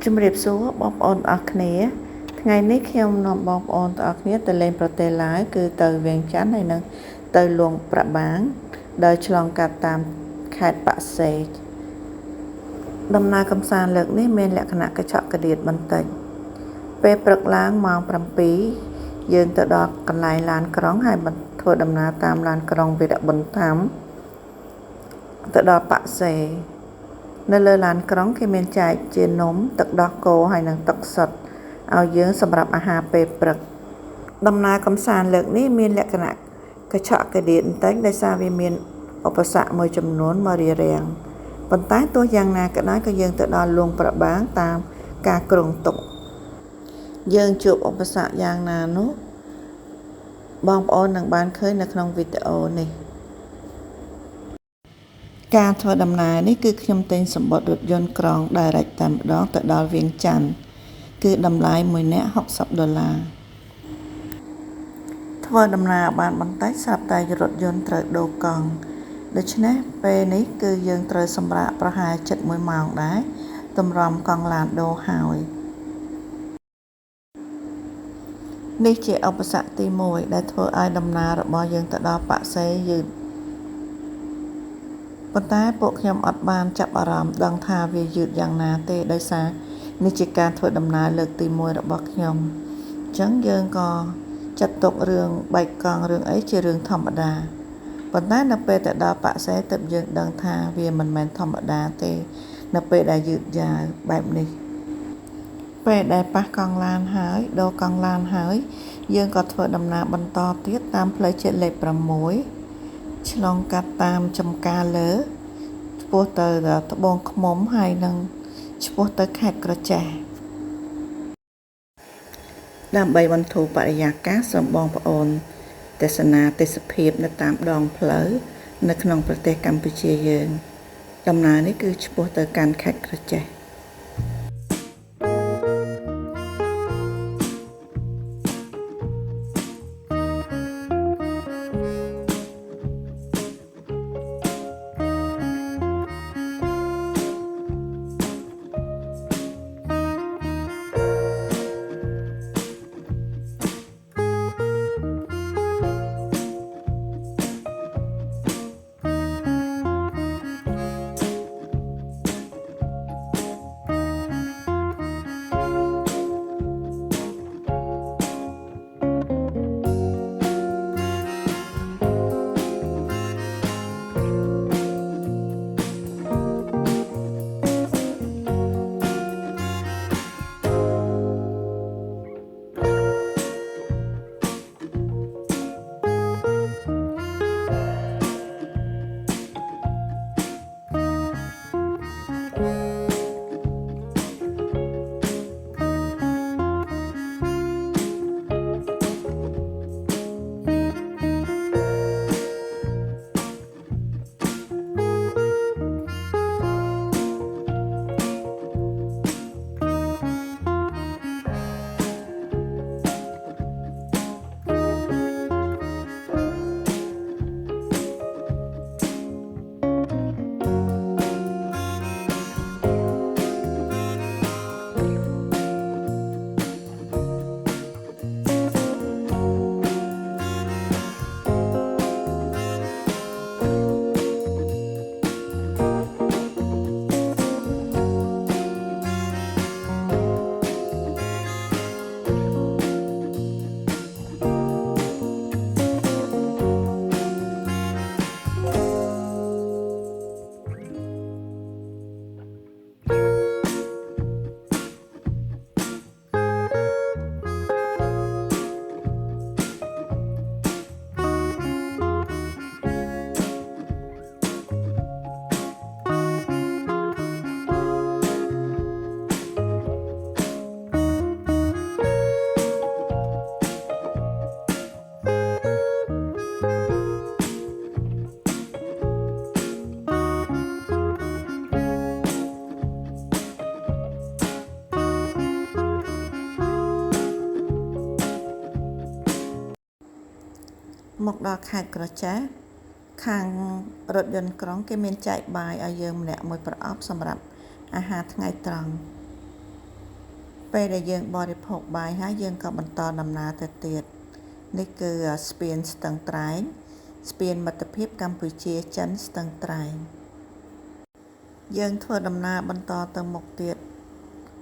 ជំរាបសួរបងប្អូនអរគ្នាថ្ងៃនេះខ្ញុំនាំបងប្អូនទាំងអស់គ្នាទៅលេងប្រទេសឡាវគឺទៅវៀងច័ន្ទហើយនឹងទៅលួងប្រាបាងដោយឆ្លងកាត់តាមខេត្តបក្សីដំណើរកម្សាន្តលើកនេះមានលក្ខណៈកញ្ចក់កដៀតបន្តិចពេលព្រឹកឡើងម៉ោង7យើងទៅដល់កន្លែងឡានក្រុងហើយធ្វើដំណើរតាមឡានក្រុងវីរៈបន្ទាំទៅដល់បក្សីនៅលើឡានក្រុងគេមានចែកជានំទឹកដោះគោហើយនិងទឹកសុទ្ធឲ្យយើងសម្រាប់អាហារពេលព្រឹកដំណើរកម្សាន្តលើកនេះមានលក្ខណៈកញ្ចក់កដៀតបន្តិចដោយសារវាមានឧបសគ្គមួយចំនួនមករារាំងប៉ុន្តែទោះយ៉ាងណាក៏ដោយក៏យើងទៅដល់លួងប្រាបាងតាមការគ្រោងទុកយើងជួបឧបសគ្គយ៉ាងណានោះបងប្អូននឹងបានឃើញនៅក្នុងវីដេអូនេះការធ្វើដំណើរនេះគឺខ្ញុំទិញសំបុត្ររថយន្តក្រុង Direct តែម្ដងទៅដល់វៀងច័ន្ទគឺតម្លៃ1នាក់$60ធ្វើដំណើរបានបន្តិចស្រាប់តែរថយន្តត្រូវដូរកង់ដូច្នេះពេលនេះគឺយើងត្រូវសម្រាកប្រហែលជិត1ម៉ោងដែរតម្រាំកង់ឡានដូរហើយនេះជាឧបសគ្គទី1ដែលធ្វើឲ្យដំណើររបស់យើងទៅដល់បក្សីយឺតប៉ុន្តែពួកខ្ញុំអត់បានចាប់អារម្មណ៍ដឹងថាវាយឺតយ៉ាងណាទេដោយសារនេះជាការធ្វើដំណើរលើកទី1របស់ខ្ញុំអញ្ចឹងយើងក៏ចាត់ទុករឿងបែកកង់រឿងអីជារឿងធម្មតាប៉ុន្តែនៅពេលទៅដល់បក្សីទើបយើងដឹងថាវាមិនមែនធម្មតាទេនៅពេលដែលយឺតយ៉ាវបែបនេះពេលដែលប៉ះកង់ឡានហើយដូរកង់ឡានហើយយើងក៏ធ្វើដំណើរបន្តទៀតតាមផ្លូវជាតិលេខ6ឆ្លងកាត់តាមចំការលើឆ្ពោះទៅត្បូងឃ្មុំហើយនឹងឆ្ពោះទៅខេត្តក្រចេះដើម្បីបន្ធូរបរិយាកាសសូមបងប្អូនទេសនាទេសភាពនៅតាមដងផ្លូវនៅក្នុងប្រទេសកម្ពុជាយើងដំណើរនេះគឺឆ្ពោះទៅកាន់ខេត្តក្រចេះមកដល់ខេត្តក្រចេះខាងរថយន្តក្រុងគេមានចែកបាយឲ្យយើងម្នាក់មួយប្រអប់សម្រាប់អាហារថ្ងៃត្រង់ ពេលដែលយើងបរិភោគបាយហើយយើងក៏បន្តដំណើរទៅទៀតនេះគឺស្ពានស្ទឹងត្រែងស្ពានមិត្តភាពកម្ពុជាចិនស្ទឹងត្រែងយើងធ្វើដំណើរបន្តទៅមុខទៀត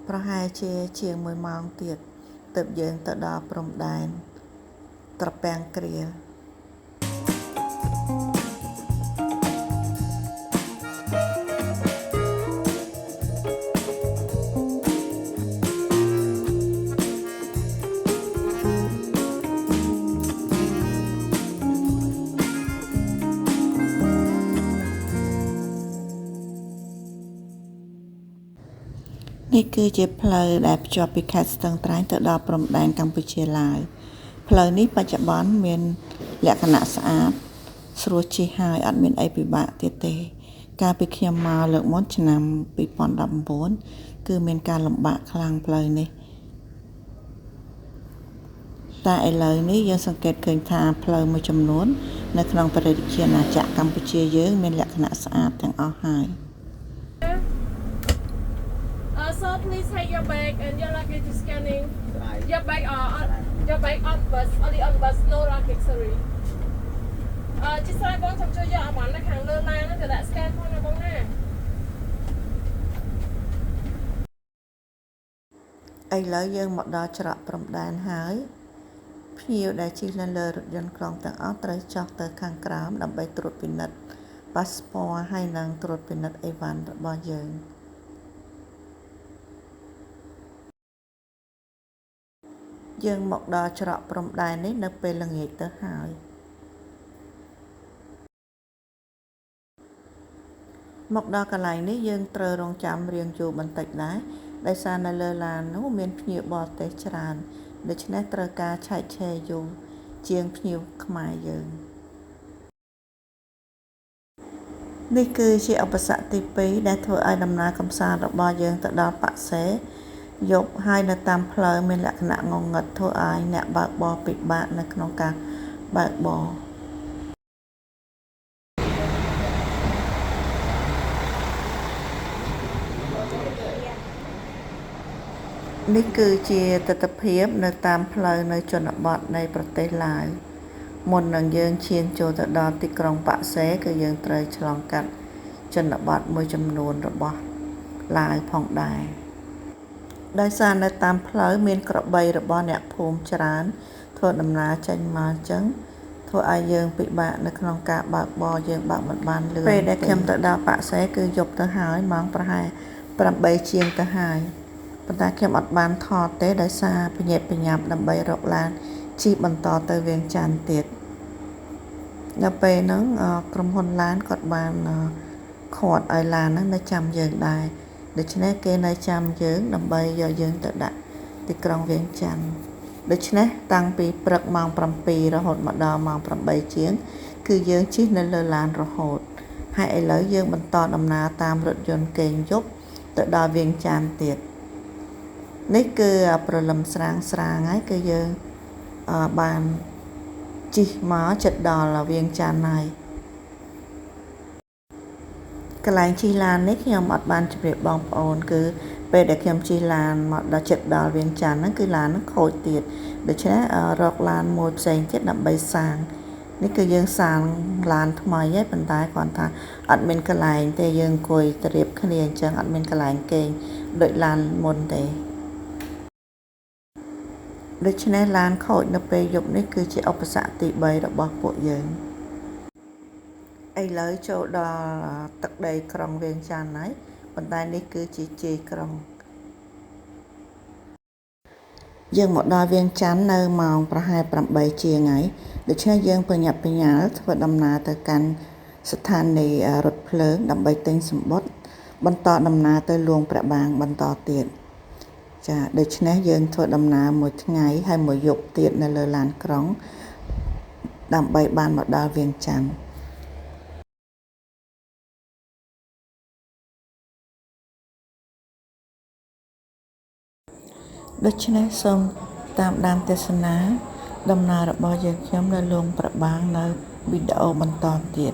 ប្រហែលជាង1ម៉ោងទៀតទើបយើងទៅដល់ព្រំដែនត្រពាំងគ្រាលនេះគឺជាផ្លូវដែលភ្ជាប់ពីខេត្តស្ទឹងត្រែងទៅដល់ព្រំដែនកម្ពុជាឡាវផ្លូវនេះបច្ចុប្បន្នមានលក្ខណៈស្អាតស្រួលជិះហើយអត់មានអីពិបាកទៀតទេកាលពីខ្ញុំមកលើកមុនឆ្នាំ2019គឺមានការលំបាកខ្លាំងផ្លូវនេះតែឥឡូវនេះយើងសង្កេតឃើញថាផ្លូវមួយចំនួននៅក្នុងប្រទេសជាណាចក្រកម្ពុជាយើងមានលក្ខណៈស្អាតទាំងអស់ហើយSo please take your bag and your luggage is scanning. Your bag on bus, only on bus, no luggage, sorry. Chỉ sai con chồng chơi giờ bọn nó hàng lơ lan nó đã scan con là bóng nè. ឥឡូវយើងមកដល់ច្រកព្រំដែនហើយភ្ញៀវដែលជិះលើរថយន្តក្រុងទាំងអស់ត្រូវចុះទៅខាងក្រោមដើម្បីត្រួតពិនិត្យប៉ាសពតហើយនិងត្រួតពិនិត្យអីវ៉ាន់របស់យើងយើងមកដល់ច្រកព្រំដែននេះនៅពេលល្ងាចទៅហើយមកដល់កន្លែងនេះយើងត្រូវរងចាំរៀងយូរបន្តិចដែរដោយសារនៅលើឡាននោះមានភ្ញៀវបរទេសច្រើនដូច្នេះត្រូវការឆែកឆេរយូរជាងភ្ញៀវខ្មែរយើងនេះគឺជាឧបសគ្គទី2ដែលធ្វើឲ្យដំណើរកម្សាន្តរបស់យើងទៅដល់ប៉ាក់សេយប់ហើយនៅតាមផ្លូវមានលក្ខណៈងងឹតធ្វើឲ្យអ្នកបើកបរពិបាកនៅក្នុងការបើកបរនេះគឺជាទស្សនវិជ្ជានៅតាមផ្លូវនៅជនបទនៃប្រទេសឡាវមុននឹងយើងឈានចូលទៅដល់ទីក្រុងប៉ាក់សេគឺយើងត្រូវឆ្លងកាត់ជនបទមួយចំនួនរបស់ឡាវផងដែរដោយសារនៅតាមផ្លូវមានក្របីរបស់អ្នកភូមិច្រើនធ្វើដំណើរចេញមកអញ្ចឹងធ្វើឲ្យយើងពិបាកនៅក្នុងការបើកបរយើងបើកមិនបានលឿនពេលដែលខ្ញុំទៅដល់ប៉ាក់សេគឺយប់ទៅហើយម៉ោងប្រហែល8ជាងទៅហើយប៉ុន្តែខ្ញុំអត់បានថតទេដោយសារបញ្ញាប់បញ្ញាប់ដើម្បីរកឡានជិះបន្តទៅវៀងច័ន្ទទៀតដល់ពេលហ្នឹងក្រុមហ៊ុនឡានគាត់បានខាត់ឲ្យឡានហ្នឹងនៅចាំយើងដែរដូច្នេះគេនៅចាំយើងដើម្បីយកយើងទៅដាក់ទីក្រុងវៀងច័ន្ទដូច្នេះតាំងពីព្រឹកម៉ោង7រហូតមកដល់ម៉ោង8ជាងគឺយើងជិះនៅលើឡានរហូតហើយឥឡូវយើងបន្តដំណើរតាមរថយន្តកេងយប់ទៅដល់វៀងច័ន្ទទៀតនេះគឺព្រលឹមស្រាងហើយគឺយើងបានជិះមកជិតដល់វៀងច័ន្ទហើយកន្លែងជិះឡាននេះខ្ញុំអត់បានជម្រាបបងប្អូនគឺពេលដែលខ្ញុំជិះឡានមកដល់ជិតដល់វៀងច័ន្ទហ្នឹងគឺឡានហ្នឹងខូចទៀតដូច្នេះរកឡានមួយផ្សេងទៀតដើម្បីសាងនេះគឺយើងសាងឡានថ្មីហើយប៉ុន្តែគាត់ថាអត់មានកន្លែងទេយើងអង្គុយត្រៀបគ្នាអញ្ចឹងអត់មានកន្លែងគេងដូចឡានមុនទេដូច្នេះឡានខូចនៅពេលយប់នេះគឺជាឧបសគ្គទី3របស់ពួកយើងឥឡូវចូលដល់ទឹកដីក្រុងវៀងច័ន្ទហើយប៉ុន្តែនេះគឺជាជ័យក្រុងយើងមកដល់វៀងច័ន្ទនៅម៉ោងប្រហែល8ជាងហើយដូច្នេះយើងប្រញាប់ប្រញាល់ធ្វើដំណើរទៅកាន់ស្ថានីយ៍រថភ្លើងដើម្បីទិញសំបុត្របន្តដំណើរទៅលួងព្រះបាងបន្តទៀតចាដូច្នេះយើងធ្វើដំណើរមួយថ្ងៃហើយមួយយប់ទៀតនៅលើឡានក្រុងដើម្បីបានមកដល់វៀងច័ន្ទដូច្នេះសូមតាមដានទេសនាដំណើររបស់យើងខ្ញុំនៅលួងព្រះបាងនៅវីដេអូបន្តទៀត